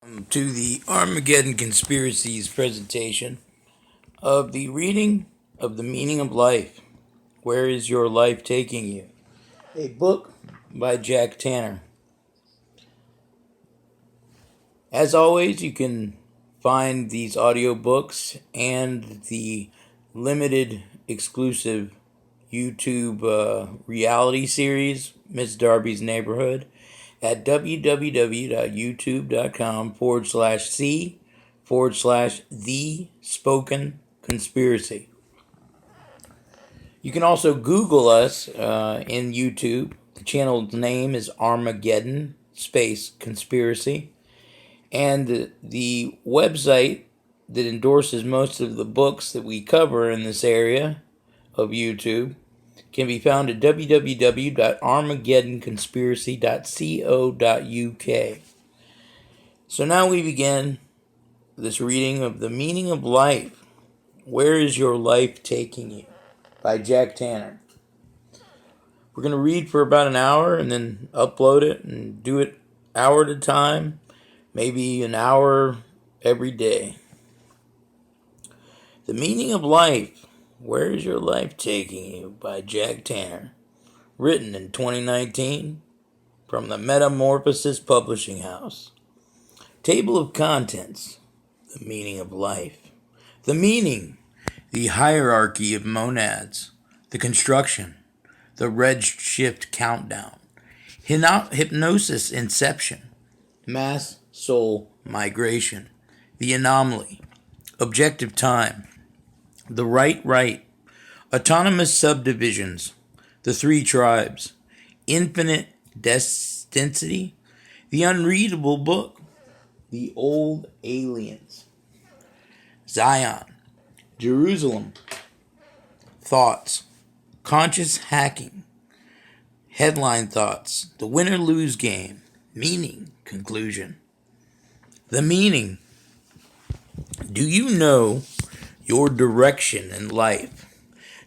To the Armageddon Conspiracies presentation of the reading of The Meaning of Life. Where is your life taking you? A book by Jack Tanner. As always, you can find these audiobooks and the limited exclusive YouTube reality series, Miss Darby's Neighborhood, at www.youtube.com/C/The Spoken Conspiracy. You can also Google us in YouTube. The channel's name is Armageddon Space Conspiracy. And the website that endorses most of the books that we cover in this area of YouTube can be found at www.armageddonconspiracy.co.uk. So now we begin this reading of The Meaning of Life. Where is your life taking you? By Jack Tanner. We're going to read for about an hour and then upload it and do it hour at a time, maybe an hour every day. The Meaning of Life. Where is your life taking you? By Jack Tanner. Written in 2019 from the Metamorphosis Publishing House. Table of Contents. The Meaning of Life. The meaning. The hierarchy of monads. The construction. The redshift countdown. Hypnosis inception. Mass soul migration. The anomaly. Objective time. The right, autonomous subdivisions, the three tribes, infinite density, the unreadable book, the old aliens, Zion, Jerusalem, thoughts, conscious hacking, headline thoughts, the win-or-lose game, meaning, conclusion. The meaning. Do you know your direction in life?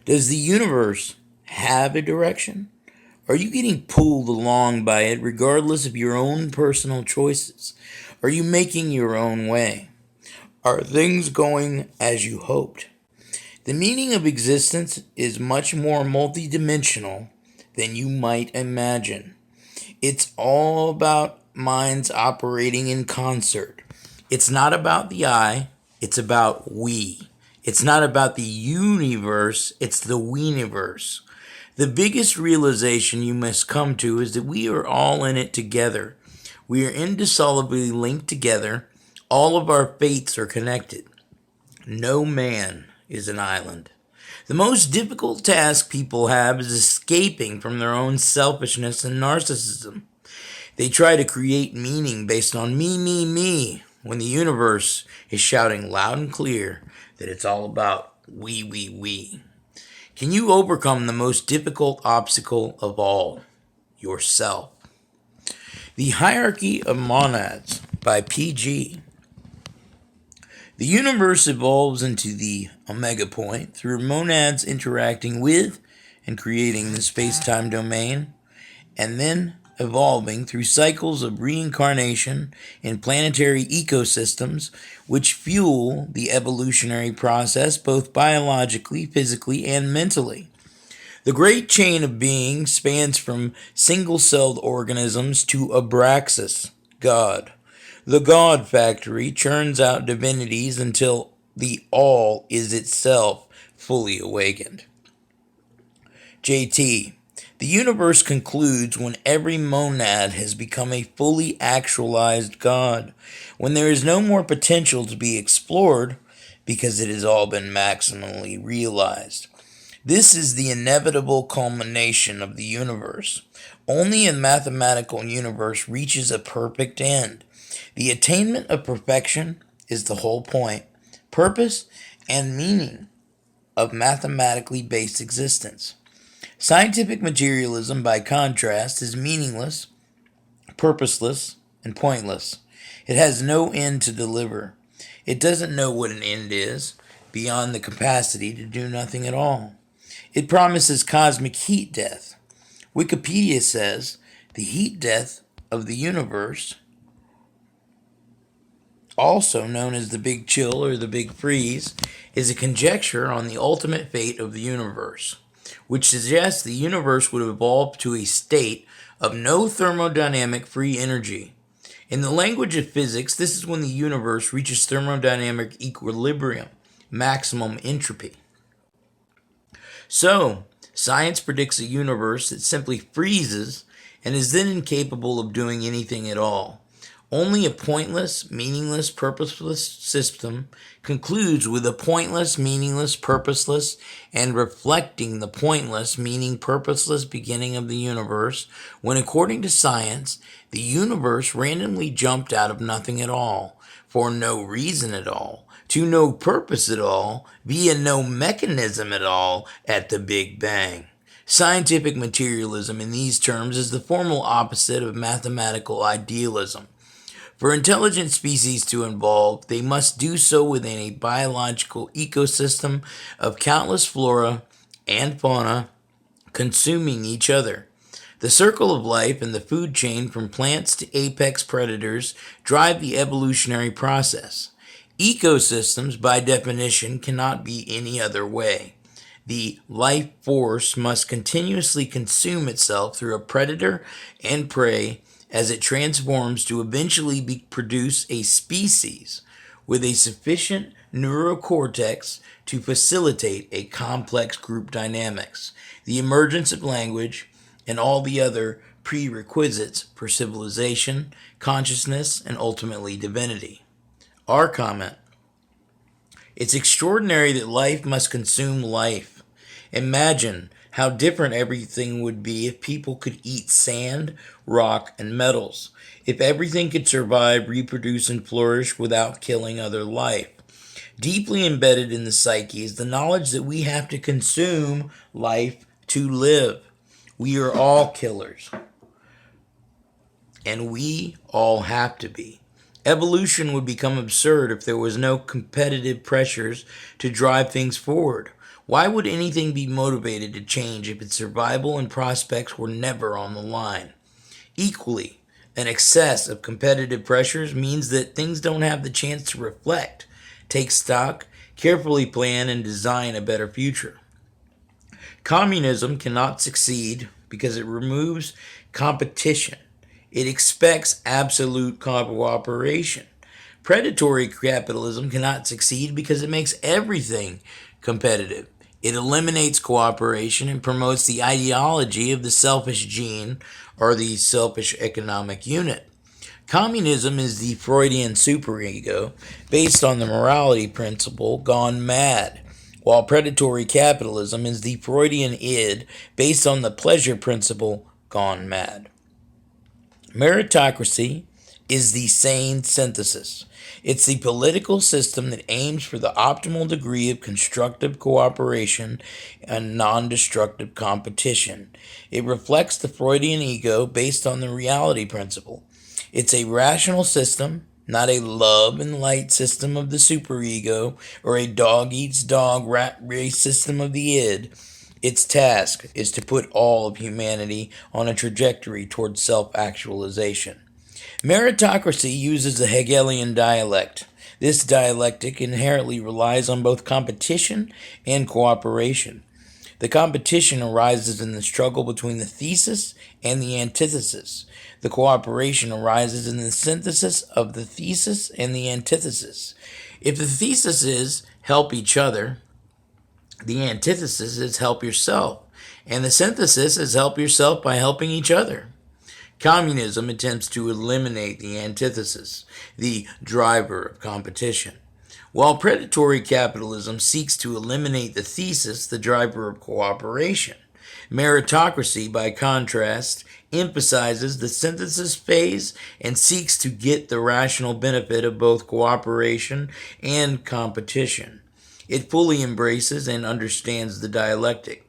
Does the universe have a direction? Are you getting pulled along by it regardless of your own personal choices? Are you making your own way? Are things going as you hoped? The meaning of existence is much more multidimensional than you might imagine. It's all about minds operating in concert. It's not about the I, it's about we. It's not about the universe, it's the we-niverse. The biggest realization you must come to is that we are all in it together. We are indissolubly linked together. All of our fates are connected. No man is an island. The most difficult task people have is escaping from their own selfishness and narcissism. They try to create meaning based on me, when the universe is shouting loud and clear that it's all about we. Can you overcome the most difficult obstacle of all? Yourself. The Hierarchy of Monads by P.G. The universe evolves into the omega point through monads interacting with and creating the space-time domain, and then evolving through cycles of reincarnation in planetary ecosystems which fuel the evolutionary process both biologically, physically, and mentally. The great chain of being spans from single-celled organisms to Abraxas, God. The God factory churns out divinities until the all is itself fully awakened. JT. The universe concludes when every monad has become a fully actualized God, when there is no more potential to be explored because it has all been maximally realized. This is the inevitable culmination of the universe. Only a mathematical universe reaches a perfect end. The attainment of perfection is the whole point, purpose, and meaning of mathematically based existence. Scientific materialism, by contrast, is meaningless, purposeless, and pointless. It has no end to deliver. It doesn't know what an end is, beyond the capacity to do nothing at all. It promises cosmic heat death. Wikipedia says the heat death of the universe also known as the Big Chill or the Big Freeze, is a conjecture on the ultimate fate of the universe, which suggests the universe would evolve to a state of no thermodynamic free energy. In the language of physics, this is when the universe reaches thermodynamic equilibrium, maximum entropy. So, science predicts a universe that simply freezes and is then incapable of doing anything at all. Only a pointless, meaningless, purposeless system concludes with a pointless, meaningless, purposeless, and reflecting the pointless, meaning purposeless beginning of the universe, when according to science, the universe randomly jumped out of nothing at all, for no reason at all, to no purpose at all, via no mechanism at all, at the Big Bang. Scientific materialism in these terms is the formal opposite of mathematical idealism. For intelligent species to evolve, they must do so within a biological ecosystem of countless flora and fauna consuming each other. The circle of life and the food chain from plants to apex predators drive the evolutionary process. Ecosystems, by definition, cannot be any other way. The life force must continuously consume itself through a predator and prey as it transforms to eventually produce a species with a sufficient neurocortex to facilitate a complex group dynamics, the emergence of language, and all the other prerequisites for civilization, consciousness, and ultimately divinity. Our comment: it's extraordinary that life must consume life. Imagine how different everything would be if people could eat sand, rock, and metals. If everything could survive, reproduce, and flourish without killing other life. Deeply embedded in the psyche is the knowledge that we have to consume life to live. We are all killers, and we all have to be. Evolution would become absurd if there was no competitive pressures to drive things forward. Why would anything be motivated to change if its survival and prospects were never on the line? Equally, an excess of competitive pressures means that things don't have the chance to reflect, take stock, carefully plan, and design a better future. Communism cannot succeed because it removes competition. It expects absolute cooperation. Predatory capitalism cannot succeed because it makes everything competitive. It eliminates cooperation and promotes the ideology of the selfish gene or the selfish economic unit. Communism is the Freudian superego based on the morality principle gone mad, while predatory capitalism is the Freudian id based on the pleasure principle gone mad. Meritocracy is the sane synthesis. It's the political system that aims for the optimal degree of constructive cooperation and non-destructive competition. It reflects the Freudian ego based on the reality principle. It's a rational system, not a love and light system of the superego or a dog eats dog rat race system of the id. Its task is to put all of humanity on a trajectory towards self-actualization. Meritocracy uses the Hegelian dialect. This dialectic inherently relies on both competition and cooperation. The competition arises in the struggle between the thesis and the antithesis. The cooperation arises in the synthesis of the thesis and the antithesis. If the thesis is help each other, the antithesis is help yourself, and the synthesis is help yourself by helping each other. Communism attempts to eliminate the antithesis, the driver of competition, while predatory capitalism seeks to eliminate the thesis, the driver of cooperation. Meritocracy, by contrast, emphasizes the synthesis phase and seeks to get the rational benefit of both cooperation and competition. It fully embraces and understands the dialectic.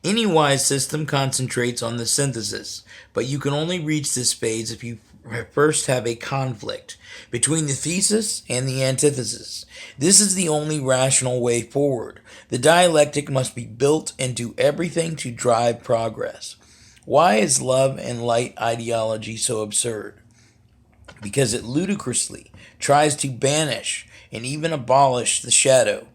Any wise system concentrates on the synthesis, but you can only reach this phase if you first have a conflict between the thesis and the antithesis. This is the only rational way forward. The dialectic must be built into everything to drive progress. Why is love and light ideology so absurd? Because it ludicrously tries to banish and even abolish the shadow,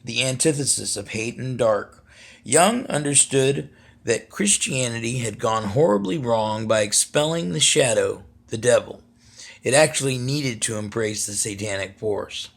the antithesis of hate and dark. Young understood that Christianity had gone horribly wrong by expelling the shadow, the devil. It actually needed to embrace the satanic force.